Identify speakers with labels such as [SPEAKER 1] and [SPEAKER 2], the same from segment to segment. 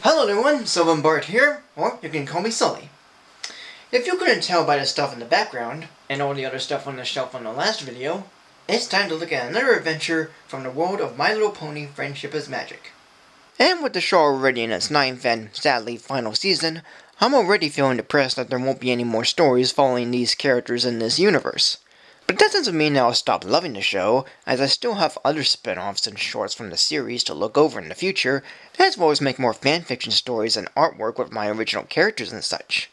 [SPEAKER 1] Hello everyone, Sylvan Bart here, or you can call me Sully. If you couldn't tell by the stuff in the background, and all the other stuff on the shelf on the last video, it's time to look at another adventure from the world of My Little Pony Friendship is Magic. And with the show already in its 9th and, sadly, final season, I'm already feeling depressed that there won't be any more stories following these characters in this universe. But that doesn't mean I'll stop loving the show, as I still have other spin-offs and shorts from the series to look over in the future, as well as make more fanfiction stories and artwork with my original characters and such.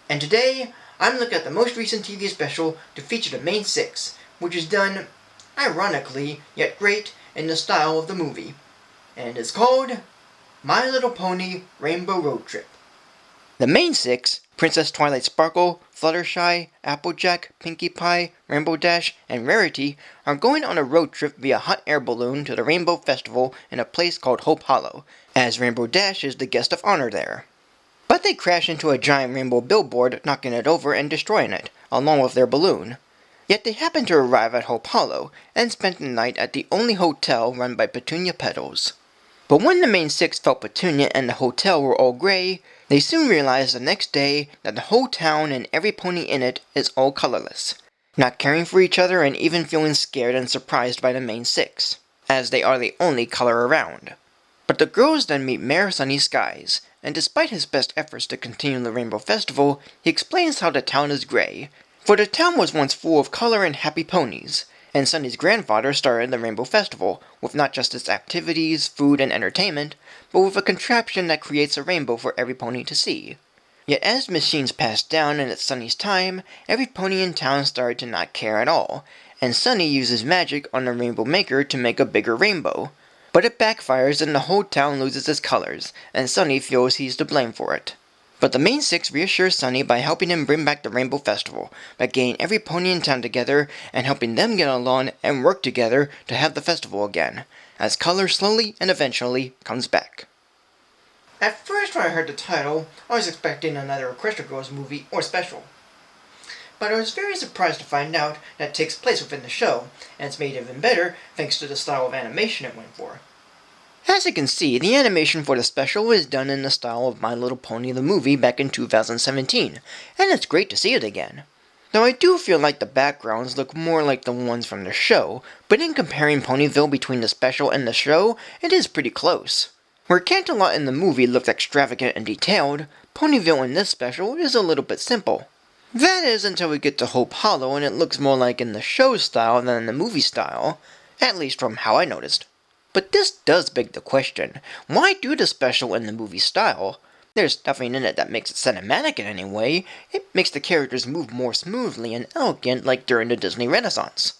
[SPEAKER 1] And today, I'm looking at the most recent TV special to feature the main six, which is done, ironically, yet great, in the style of the movie. And it's called My Little Pony Rainbow Road Trip. The main six, Princess Twilight Sparkle, Fluttershy, Applejack, Pinkie Pie, Rainbow Dash, and Rarity, are going on a road trip via hot air balloon to the Rainbow Festival in a place called Hope Hollow, as Rainbow Dash is the guest of honor there. But they crash into a giant rainbow billboard, knocking it over and destroying it, along with their balloon. Yet they happen to arrive at Hope Hollow, and spend the night at the only hotel run by Petunia Petals. But when the main six felt Petunia and the hotel were all gray, they soon realized the next day that the whole town and every pony in it is all colorless, not caring for each other and even feeling scared and surprised by the main six, as they are the only color around. But the girls then meet Mayor Sunny Skies, and despite his best efforts to continue the Rainbow Festival, he explains how the town is gray. For the town was once full of color and happy ponies, and Sunny's grandfather started the Rainbow Festival, with not just its activities, food, and entertainment, but with a contraption that creates a rainbow for every pony to see. Yet as machines passed down and it's Sunny's time, every pony in town started to not care at all, and Sunny uses magic on the Rainbow Maker to make a bigger rainbow. But it backfires and the whole town loses its colors, and Sunny feels he's to blame for it. But the main six reassure Sunny by helping him bring back the Rainbow Festival, by getting every pony in town together and helping them get along and work together to have the festival again, as color slowly and eventually comes back. At first when I heard the title, I was expecting another Equestria Girls movie or special. But I was very surprised to find out that it takes place within the show, and it's made even better thanks to the style of animation it went for. As you can see, the animation for the special was done in the style of My Little Pony the movie back in 2017, and it's great to see it again. Though I do feel like the backgrounds look more like the ones from the show, but in comparing Ponyville between the special and the show, it is pretty close. Where Canterlot in the movie looked extravagant and detailed, Ponyville in this special is a little bit simple. That is until we get to Hope Hollow and it looks more like in the show style than in the movie style, at least from how I noticed. But this does beg the question, why do the special in the movie style? There's nothing in it that makes it cinematic in any way. It makes the characters move more smoothly and elegant like during the Disney Renaissance.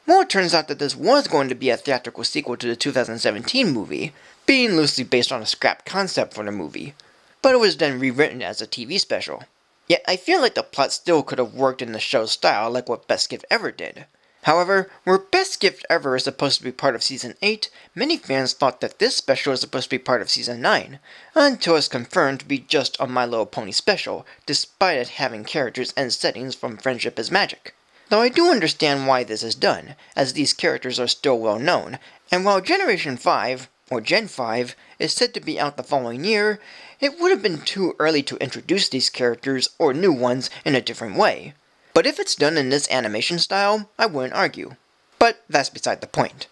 [SPEAKER 1] Well, it turns out that this was going to be a theatrical sequel to the 2017 movie, being loosely based on a scrapped concept for the movie, but it was then rewritten as a TV special. Yet I feel like the plot still could have worked in the show's style like what Best Gift Ever did. However, where Best Gift Ever is supposed to be part of Season 8, many fans thought that this special is supposed to be part of Season 9, until it's confirmed to be just a My Little Pony special, despite it having characters and settings from Friendship is Magic. Though I do understand why this is done, as these characters are still well known, and while Generation 5, or Gen 5, is said to be out the following year, it would have been too early to introduce these characters, or new ones, in a different way. But if it's done in this animation style, I wouldn't argue. But that's beside the point.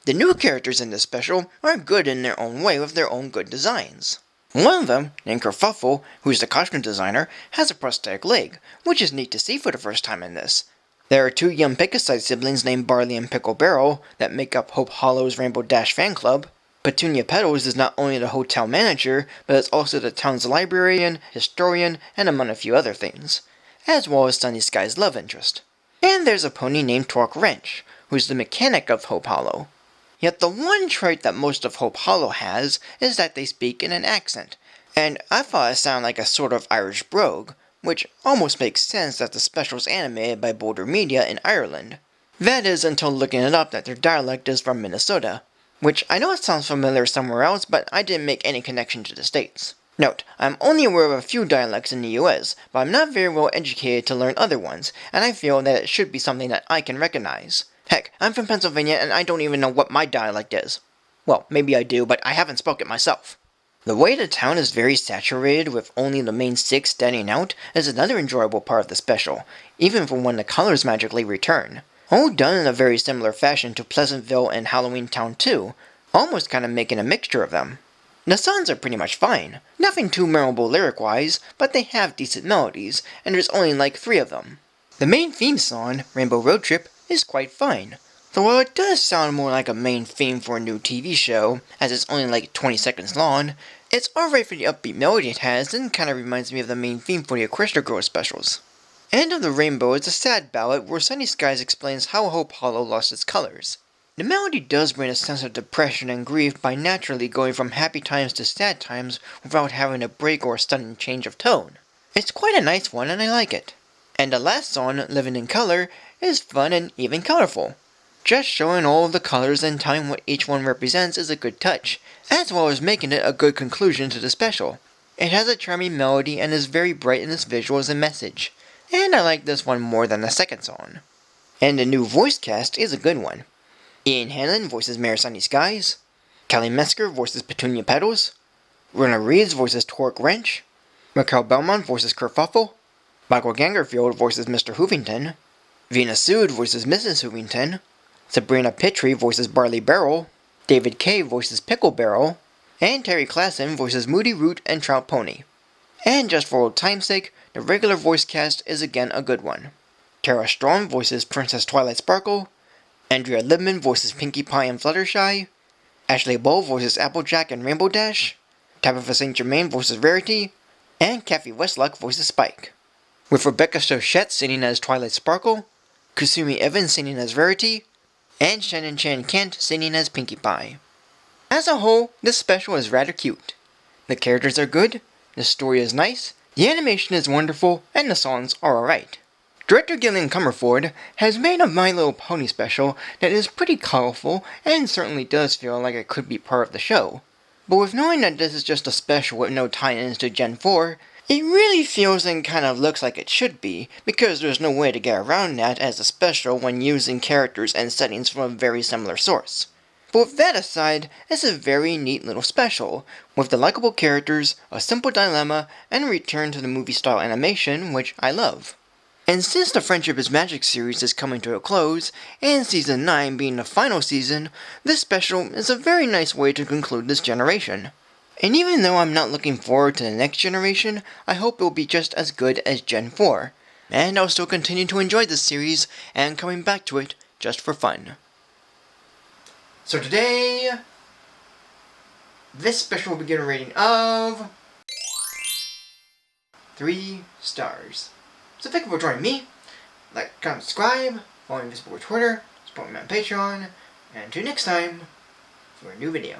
[SPEAKER 1] The new characters in this special are good in their own way with their own good designs. One of them, named Kerfuffle, who's the costume designer, has a prosthetic leg, which is neat to see for the first time in this. There are two young Picaside siblings named Barley and Pickle Barrel that make up Hope Hollow's Rainbow Dash fan club. Petunia Petals is not only the hotel manager, but is also the town's librarian, historian, and among a few other things, as well as Sunny Sky's love interest. And there's a pony named Torque Wrench, who's the mechanic of Hope Hollow. Yet the one trait that most of Hope Hollow has is that they speak in an accent, and I thought it sounded like a sort of Irish brogue, which almost makes sense that the special's animated by Boulder Media in Ireland. That is until looking it up that their dialect is from Minnesota, which I know it sounds familiar somewhere else, but I didn't make any connection to the States. Note, I'm only aware of a few dialects in the US, but I'm not very well educated to learn other ones, and I feel that it should be something that I can recognize. Heck, I'm from Pennsylvania and I don't even know what my dialect is. Well, maybe I do, but I haven't spoken it myself. The way the town is very saturated with only the main 6 standing out is another enjoyable part of the special, even for when the colors magically return. All done in a very similar fashion to Pleasantville and Halloween Town 2, almost kind of making a mixture of them. The songs are pretty much fine, nothing too memorable lyric-wise, but they have decent melodies, and there's only like 3 of them. The main theme song, Rainbow Road Trip, is quite fine, though while it does sound more like a main theme for a new TV show, as it's only like 20 seconds long, it's alright for the upbeat melody it has and kinda reminds me of the main theme for the Equestria Girls specials. End of the Rainbow is a sad ballad where Sunny Skies explains how Hope Hollow lost its colors. The melody does bring a sense of depression and grief by naturally going from happy times to sad times without having a break or a sudden change of tone. It's quite a nice one and I like it. And the last song, Living in Color, is fun and even colorful. Just showing all of the colors and telling what each one represents is a good touch, as well as making it a good conclusion to the special. It has a charming melody and is very bright in its visuals and message, and I like this one more than the second song. And the new voice cast is a good one. Ian Hanlon voices Mayor Sunny Skies, Kelly Mesker voices Petunia Petals, Rona Reeves voices Torque Wrench, Mikhail Belmont voices Kerfuffle, Michael Gangerfield voices Mr. Hoovington, Vina Sood voices Mrs. Hoovington, Sabrina Pitry voices Barley Barrel, David Kay voices Pickle Barrel, and Terry Klassen voices Moody Root and Trout Pony. And just for old time's sake, the regular voice cast is again a good one. Tara Strong voices Princess Twilight Sparkle, Andrea Libman voices Pinkie Pie and Fluttershy, Ashley Bull voices Applejack and Rainbow Dash, Tabitha St. Germain voices Rarity, and Kathy Westluck voices Spike. With Rebecca Sochette singing as Twilight Sparkle, Kusumi Evans singing as Rarity, and Shannon Chan Kent singing as Pinkie Pie. As a whole, this special is rather cute. The characters are good, the story is nice, the animation is wonderful, and the songs are alright. Director Gillian Comerford has made a My Little Pony special that is pretty colorful and certainly does feel like it could be part of the show. But with knowing that this is just a special with no tie-ins to Gen 4, it really feels and kind of looks like it should be, because there's no way to get around that as a special when using characters and settings from a very similar source. But with that aside, it's a very neat little special, with the likable characters, a simple dilemma, and a return to the movie-style animation, which I love. And since the Friendship is Magic series is coming to a close, and Season 9 being the final season, this special is a very nice way to conclude this generation. And even though I'm not looking forward to the next generation, I hope it will be just as good as Gen 4. And I'll still continue to enjoy this series, and coming back to it just for fun. So today, this special will be given a rating of 3 stars. So thank you for joining me. Like, comment, subscribe, follow me on Facebook or Twitter, support me on Patreon, and until next time, for a new video.